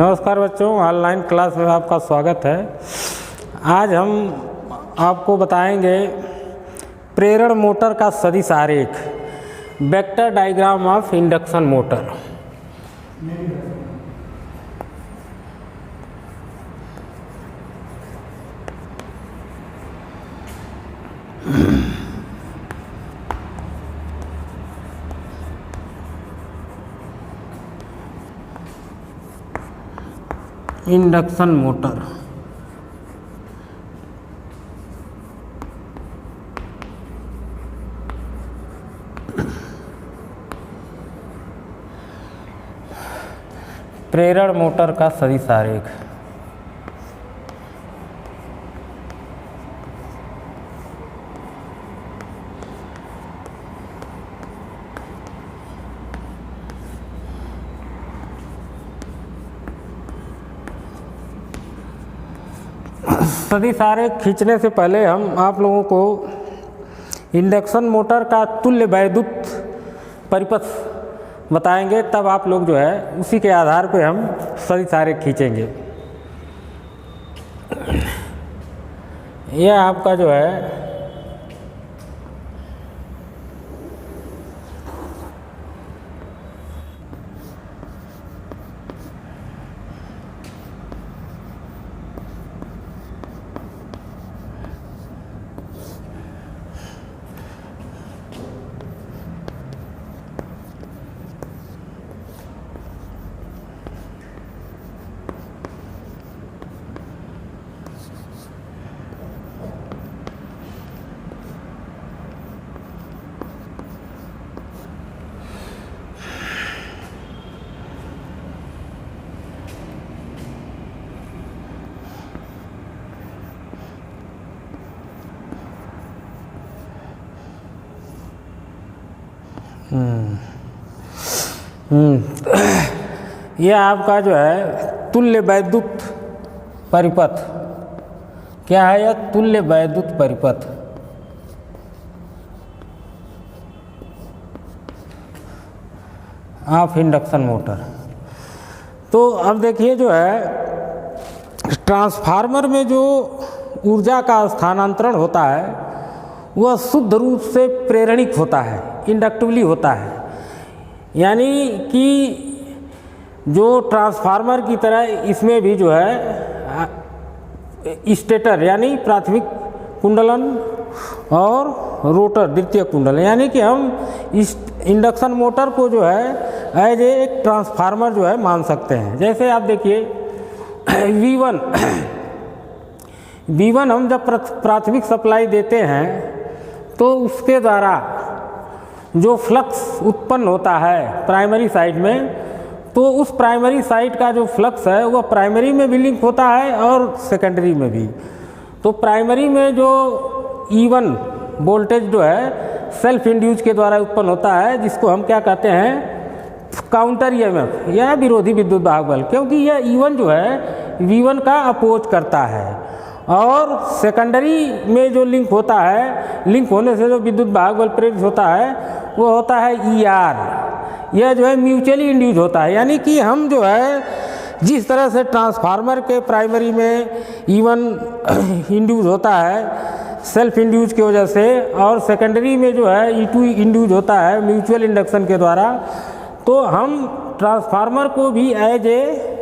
नमस्कार बच्चों, online class में आपका स्वागत है। आज हम आपको बताएंगे प्रेरण मोटर का सदिश आरेख, vector diagram of induction motor. Induction motor प्रेरण मोटर का सदिश आरेख। सदिश आरेख खींचने से पहले हम आप लोगों को इंडक्शन मोटर का तुल्य वैद्युत परिपथ बताएंगे, तब आप लोग जो है उसी के आधार पे हम सदिश आरेख खींचेंगे। यह आपका जो है यह आपका जो है तुल्य वैद्युत परिपथ। क्या है यह? तुल्य वैद्युत परिपथ। Of induction motor. तो अब देखिए जो है ट्रांसफार्मर में जो ऊर्जा का स्थानांतरण होता है वह शुद्ध रूप से प्रेरणिक होता है, इंडक्टिवली होता है। यानी कि जो ट्रांसफार्मर की तरह इसमें भी जो है स्टेटर यानी प्राथमिक कुंडलन और रोटर द्वितीय कुंडल, यानी कि हम इस इंडक्शन मोटर को जो है एज एक ट्रांसफार्मर जो है मान सकते हैं। जैसे आप देखिए V1 हम जब प्राथमिक सप्लाई देते हैं तो उसके द्वारा जो फ्लक्स उत्पन्न होता है प्राइमरी साइड में, तो उस प्राइमरी साइड का जो फ्लक्स है वह प्राइमरी में भी लिंक होता है और सेकेंडरी में भी। तो प्राइमरी में जो E1 वोल्टेज जो है सेल्फ इंड्यूस के द्वारा उत्पन्न होता है, जिसको हम क्या कहते हैं काउंटर EMF या विरोधी विद्युत वाहक बल, क्योंकि यह E1 जो है V1 का अपोज करता है। और सेकेंडरी में जो लिंक होता है, लिंक होने से जो विद्युत वाहक बल प्रेरित होता है वो होता है ER। यह जो है म्यूचुअली इंड्यूस होता है। यानी कि हम जो है जिस तरह से ट्रांसफार्मर के प्राइमरी में E1 इंड्यूस होता है सेल्फ इंड्यूस की वजह से, और सेकेंडरी में जो है E2 इंड्यूस होता है म्यूचुअल इंडक्शन के द्वारा, तो हम ट्रांसफार्मर को भी एज ए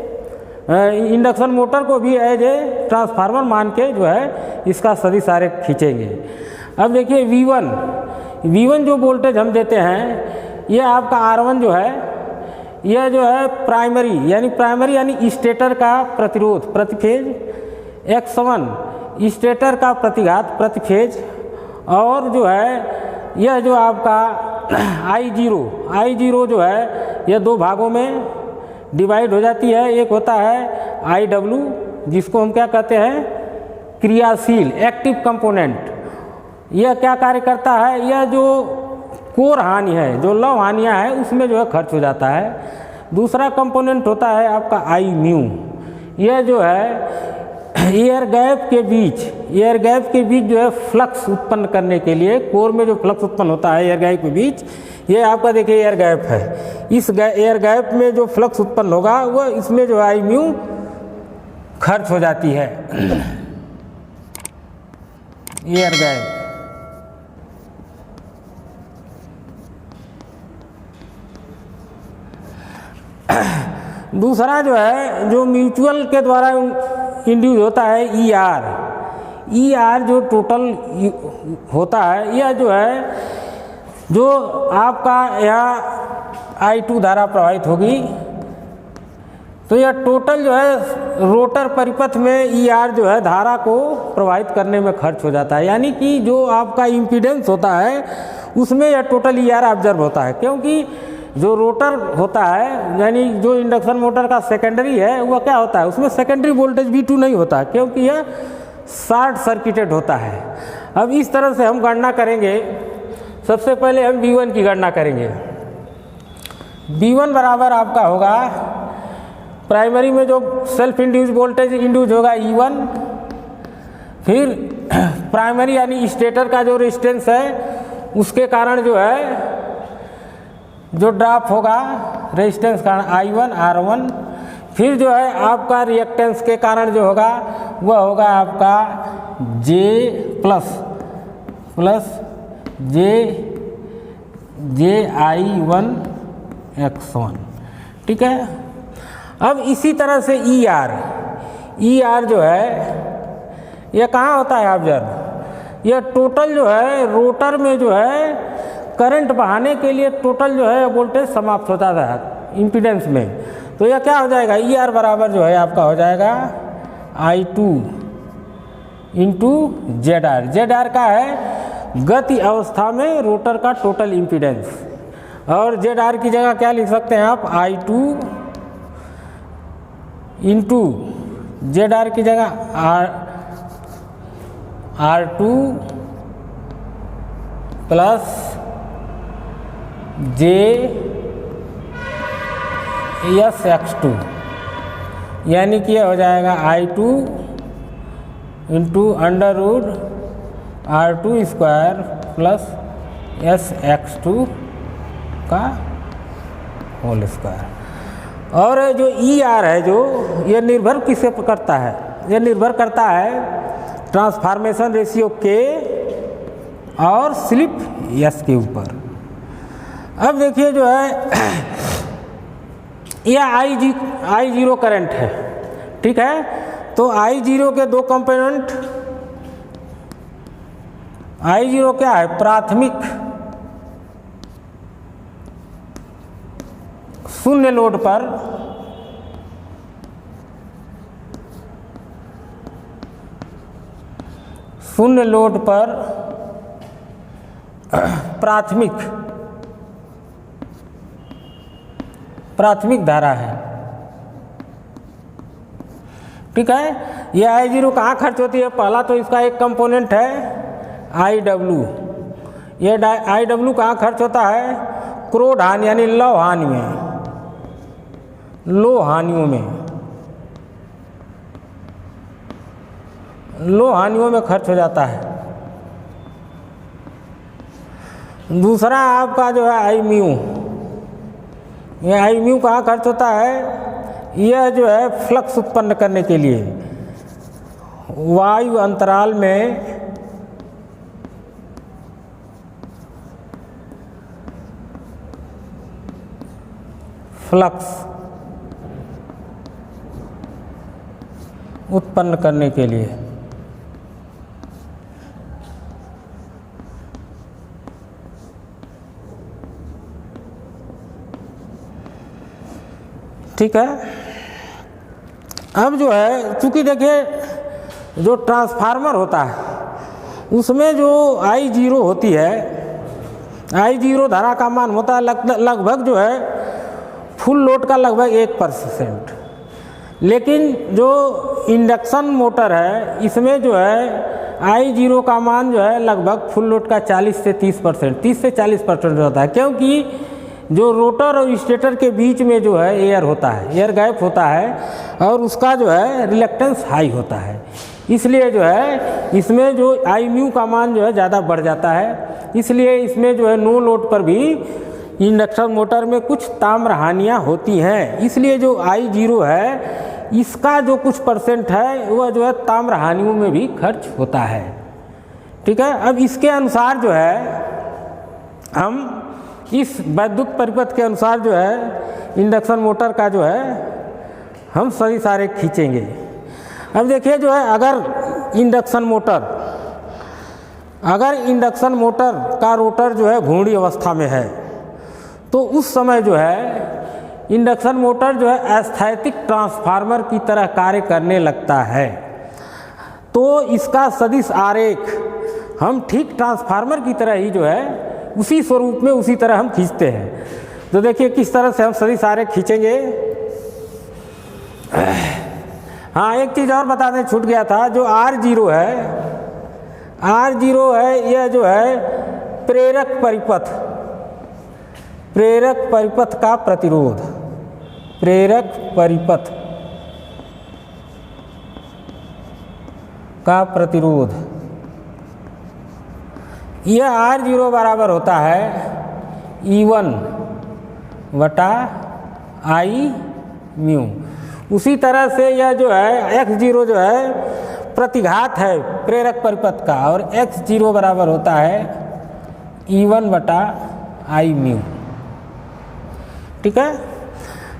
इंडक्शन मोटर को भी एज ए ट्रांसफार्मर मान के जो है इसका सदिश आरेख खींचेंगे। अब देखिए V1 जो वोल्टेज हम देते हैं, यह आपका R1 जो है, यह जो है प्राइमरी यानी स्टेटर का प्रतिरोध प्रतिफेज, X1 स्टेटर का प्रतिघात प्रतिफेज, और जो है यह जो आपका I0 जो है यह दो भागों में डिवाइड हो जाती है। एक होता है IW जिसको हम क्या कहते हैं क्रियाशील एक्टिव कंपोनेंट। यह क्या कार्य करता है? यह जो कोर हानि है, जो लव हानियाँ है, उसमें जो है खर्च हो जाता है। दूसरा कंपोनेंट होता है आपका I म्यू। यह जो है एयर गैप के बीच जो है फ्लक्स उत्पन्न करने के लिए, कोर में जो फ्लक्स उत्पन्न होता है एयर गैप के बीच, ये आपका देखिए एयर गैप है। इस एयर गैप में जो फ्लक्स उत्पन्न होगा वो इसमें जो आई म्यू खर्च हो जाती है। एयर गैप दूसरा जो है जो म्यूचुअल के द्वारा इंड्यूस होता है ER जो टोटल होता है, यह जो है जो आपका यहाँ I2 धारा प्रवाहित होगी तो यह टोटल जो है रोटर परिपथ में ER जो है धारा को प्रवाहित करने में खर्च हो जाता है। यानी कि जो आपका इम्पीडेंस होता है उसमें यह टोटल ER ऑब्जर्व होता है, क्योंकि जो रोटर होता है यानी जो इंडक्शन मोटर का सेकेंडरी है वह क्या होता है, उसमें सेकेंडरी वोल्टेज V2 नहीं होता, क्योंकि यह शॉर्ट सर्किटेड होता है। अब इस तरह से हम गणना करेंगे। सबसे पहले हम V1 की गणना करेंगे। V1 बराबर आपका होगा, प्राइमरी में जो सेल्फ इंड्यूस वोल्टेज इंड्यूस होगा E1, फिर प्राइमरी यानी स्टेटर का जो रेजिस्टेंस है उसके कारण जो है जो ड्रॉप होगा रेजिस्टेंस कारण I1 R1, फिर जो है आपका रिएक्टेंस के कारण जो होगा वह होगा आपका J प्लस I1 X1। ठीक है। अब इसी तरह से ER जो है यह कहाँ होता है ऑब्जर्व, यह टोटल जो है रोटर में जो है करंट बहाने के लिए टोटल जो है वोल्टेज समाप्त होता है इम्पीडेंस में। तो यह क्या हो जाएगा, ER बराबर जो है आपका हो जाएगा I2 इंटू ZR का है गति अवस्था में रोटर का टोटल इम्पीडेंस, और ZR की जगह क्या लिख सकते हैं आप, I2 इंटू ZR की जगह R2 प्लस JSX2, यानी कि यह हो जाएगा I2 into √ R2 square plus SX2 का होल स्क्वायर। और जो ER है जो यह निर्भर किससे करता है, यह निर्भर करता है ट्रांसफॉर्मेशन रेशियो K और स्लिप S के ऊपर। अब देखिए जो है यह I0 करंट है। ठीक है, तो I0 के दो कंपोनेंट, I0 क्या है, प्राथमिक शून्य लोड पर प्राथमिक धारा है। ठीक है, यह I0 कहाँ खर्च होती है, पहला तो इसका एक कंपोनेंट है IW। यह IW कहाँ खर्च होता है, क्रोध हानि यानी लौ हानियों में खर्च हो जाता है। दूसरा आपका जो है I म्यू, यह I म्यू कहाँ खर्च होता है, यह जो है फ्लक्स उत्पन्न करने के लिए वायु अंतराल में फ्लक्स उत्पन्न करने के लिए। ठीक है, अब जो है चूंकि देखिए जो ट्रांसफार्मर होता है उसमें जो I0 होती है, I0 धारा का मान होता है लगभग जो है फुल लोड का लगभग 1%। लेकिन जो इंडक्शन मोटर है इसमें जो है I0 का मान जो है लगभग फुल लोड का 40 से 30% होता है, क्योंकि जो रोटर और स्टेटर के बीच में जो है एयर होता है, एयर गैप होता है और उसका जो है रिलक्टेंस हाई होता है, इसलिए जो है इसमें जो आई म्यू का मान जो है ज़्यादा बढ़ जाता है। इसलिए इसमें जो है नो लोड पर भी इंडक्शन मोटर में कुछ ताम्र हानियाँ होती हैं। इसलिए जो I0 है इसका जो कुछ परसेंट है वह जो है ताम्र हानियों में भी खर्च होता है। ठीक है, अब इसके अनुसार जो है हम इस वैद्युत परिपथ के अनुसार जो है इंडक्शन मोटर का जो है हम सभी सारे खींचेंगे। अब देखिए जो है अगर इंडक्शन मोटर का रोटर जो है घूर्णी अवस्था में है तो उस समय जो है इंडक्शन मोटर जो है स्थैतिक ट्रांसफार्मर की तरह कार्य करने लगता है। तो इसका सदिश आरेख हम ठीक ट्रांसफार्मर की तरह ही जो है उसी स्वरूप में उसी तरह हम खींचते हैं। तो देखिए किस तरह से हम सदिश आरेख खींचेंगे। हाँ, एक चीज़ और बता दें, छूट गया था, जो R0 है यह जो है प्रेरक परिपथ का प्रतिरोध, प्रेरक परिपथ का प्रतिरोध, यह R0 बराबर होता है E1 बटा I म्यू। उसी तरह से यह जो है X0 जो है प्रतिघात है प्रेरक परिपथ का और X0 बराबर होता है E1 बटा I म्यू। ठीक है,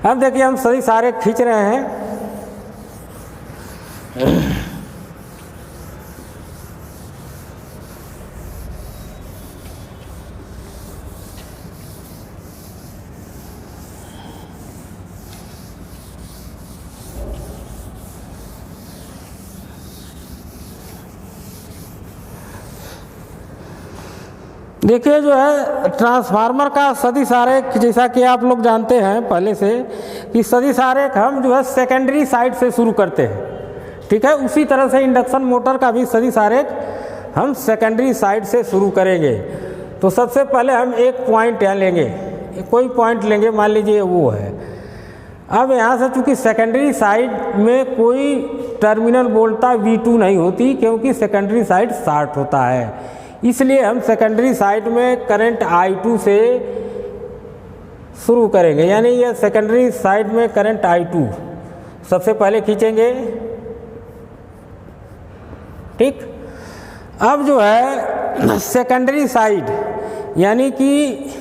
अब देखिए हम सभी सारे खींच रहे हैं। देखिए जो है ट्रांसफार्मर का सदिश आरेख, जैसा कि आप लोग जानते हैं पहले से कि सदिश आरेख हम जो है सेकेंडरी साइड से शुरू करते हैं। ठीक है, उसी तरह से इंडक्शन मोटर का भी सदिश आरेख हम सेकेंडरी साइड से शुरू करेंगे। तो सबसे पहले हम एक पॉइंट यहाँ लेंगे, कोई पॉइंट लेंगे, मान लीजिए वो है। अब यहाँ से चूँकि सेकेंडरी साइड में कोई टर्मिनल बोल्टा V2 नहीं होती क्योंकि सेकेंडरी साइड शॉर्ट होता है, इसलिए हम सेकेंडरी साइड में करंट I2 से शुरू करेंगे। यानी यह सेकेंडरी साइड में करंट I2 सबसे पहले खींचेंगे। ठीक, अब जो है सेकेंडरी साइड यानी कि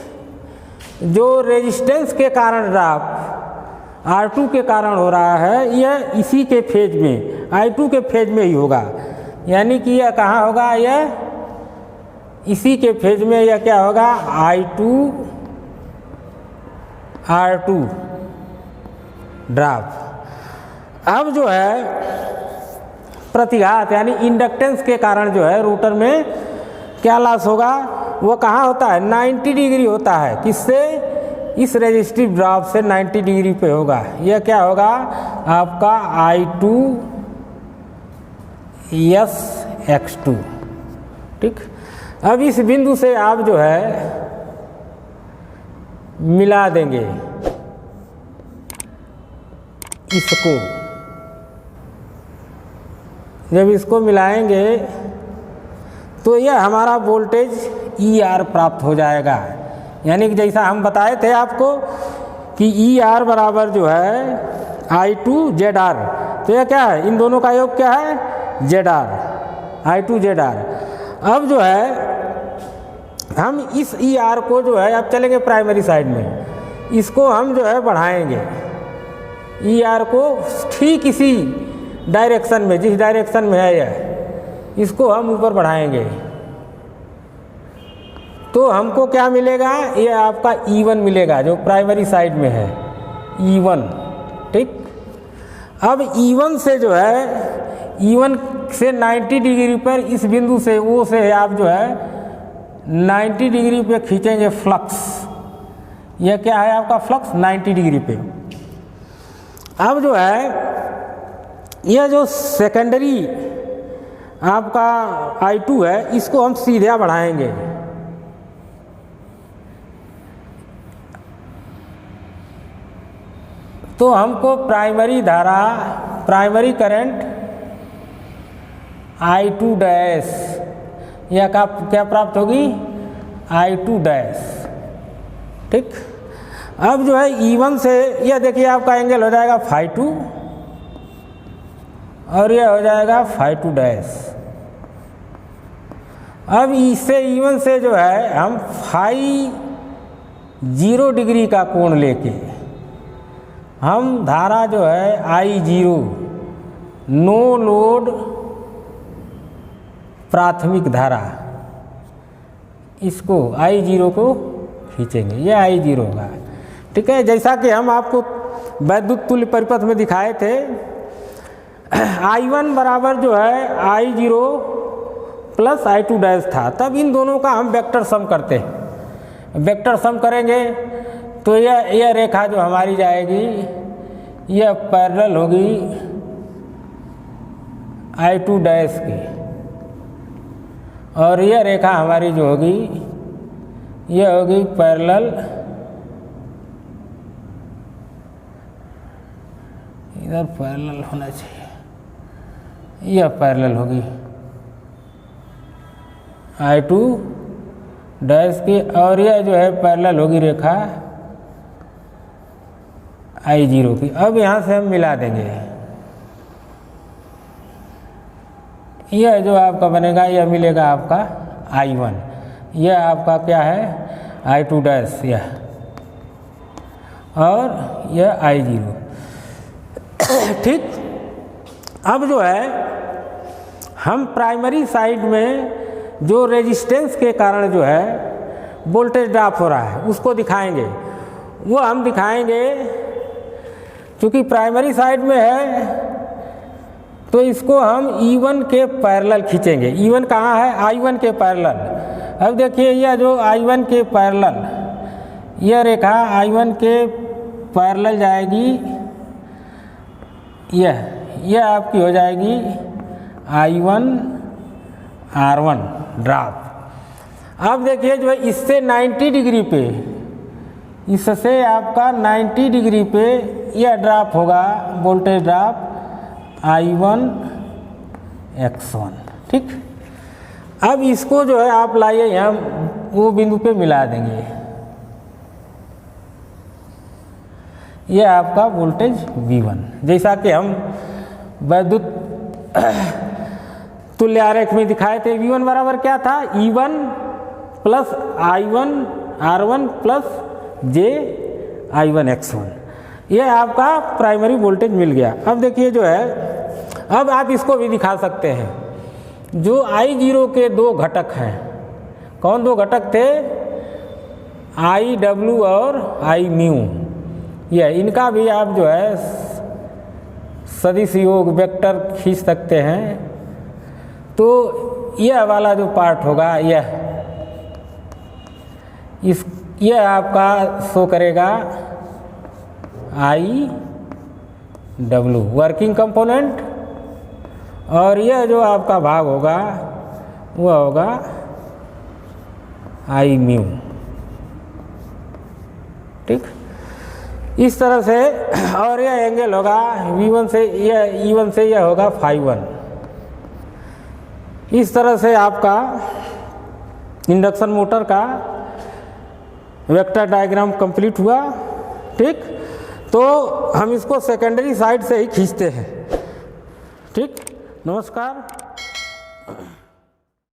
जो रेजिस्टेंस के कारण ड्रॉप R2 के कारण हो रहा है यह इसी के फेज में I2 के फेज में ही होगा। यानी कि यह कहाँ होगा, यह इसी के फेज में, यह क्या होगा I2 R2 ड्रॉप। अब जो है प्रतिघात यानी इंडक्टेंस के कारण जो है रोटर में क्या लॉस होगा, वो कहाँ होता है 90 डिग्री होता है। किससे, इस रेजिस्टिव ड्रॉप से 90 डिग्री पे होगा। यह क्या होगा आपका I2 X2। ठीक, अब इस बिंदु से आप जो है मिला देंगे इसको। जब इसको मिलाएंगे तो यह हमारा वोल्टेज ER प्राप्त हो जाएगा। यानी कि जैसा हम बताए थे आपको कि ER बराबर जो है I2 ZR, तो यह क्या है, इन दोनों का योग क्या है ZR, I2 ZR। अब जो है हम इस ER को जो है अब चलेंगे प्राइमरी साइड में, इसको हम जो है बढ़ाएंगे ER को ठीक इसी डायरेक्शन में, जिस डायरेक्शन में है यह, इसको हम ऊपर बढ़ाएंगे तो हमको क्या मिलेगा, ये आपका E1 मिलेगा जो प्राइमरी साइड में है E1। ठीक, अब E1 से जो है E1 से 90 डिग्री पर इस बिंदु से वो से आप जो है 90 डिग्री पे खींचेंगे फ्लक्स। यह क्या है आपका फ्लक्स 90 डिग्री पे। अब जो है यह जो सेकेंडरी आपका I2 है इसको हम सीधा बढ़ाएंगे। तो हमको प्राइमरी धारा, प्राइमरी करंट I2 डैश या क्या प्राप्त होगी, I2 डैश। ठीक, अब जो है E1 से यह देखिए आपका एंगल हो जाएगा φ2 और यह हो जाएगा φ2 डैश। अब इससे E1 से जो है हम φ0 डिग्री का कोण लेके हम धारा जो है I0 नो लोड प्राथमिक धारा, इसको I0 को खींचेंगे, ये I0 होगा। ठीक है, जैसा कि हम आपको वैद्युत तुल्य परिपथ में दिखाए थे, I1 बराबर जो है I0 प्लस I2 डैश था, तब इन दोनों का हम वेक्टर सम करते हैं। वेक्टर सम करेंगे तो यह रेखा जो हमारी जाएगी यह पैरेलल होगी I2 डैश की, और यह रेखा हमारी जो होगी यह होगी पैरेलल, इधर पैरेलल होना चाहिए, यह पैरेलल होगी I2 डैश की, और यह जो है पैरेलल होगी रेखा I0 की। अब यहाँ से हम मिला देंगे, यह जो आपका बनेगा यह मिलेगा आपका I1, यह आपका क्या है I2 डैश यह, और यह I0। ठीक, अब जो है हम प्राइमरी साइड में जो रेजिस्टेंस के कारण जो है वोल्टेज ड्रॉप हो रहा है उसको दिखाएंगे। वो हम दिखाएंगे क्योंकि प्राइमरी साइड में है तो इसको हम E1 के पैरेलल खींचेंगे। E1 कहाँ है, I1 के पैरेलल। अब देखिए यह जो I1 के पैरेलल, यह रेखा I1 के पैरेलल जाएगी, यह आपकी हो जाएगी I1 R1 ड्रॉप। अब देखिए जो है इससे 90 डिग्री पे, इससे आपका 90 डिग्री पे यह ड्रॉप होगा, वोल्टेज ड्रॉप I1 X1। ठीक, अब इसको जो है आप लाइए यहाँ वो बिंदु पे मिला देंगे, यह आपका वोल्टेज V1। जैसा कि हम वैद्युत तुल्य आरेख में दिखाए थे, V1 बराबर क्या था, E1 plus I1 R1 plus J I1 X1। यह आपका प्राइमरी वोल्टेज मिल गया। अब देखिए जो है, अब आप इसको भी दिखा सकते हैं, जो I0 के दो घटक हैं, कौन दो घटक थे, IW और Imu, यह इनका भी आप जो है सदिश योग वेक्टर खींच सकते हैं। तो यह वाला जो पार्ट होगा यह आपका शो करेगा IW वर्किंग कंपोनेंट, और यह जो आपका भाग होगा वह होगा Imu। ठीक, इस तरह से, और यह एंगल होगा V1 से, यह E1 से यह होगा φ1। इस तरह से आपका इंडक्शन मोटर का वेक्टर डायग्राम कंप्लीट हुआ। ठीक, तो हम इसको सेकेंडरी साइड से ही खींचते हैं। ठीक, नमस्कार।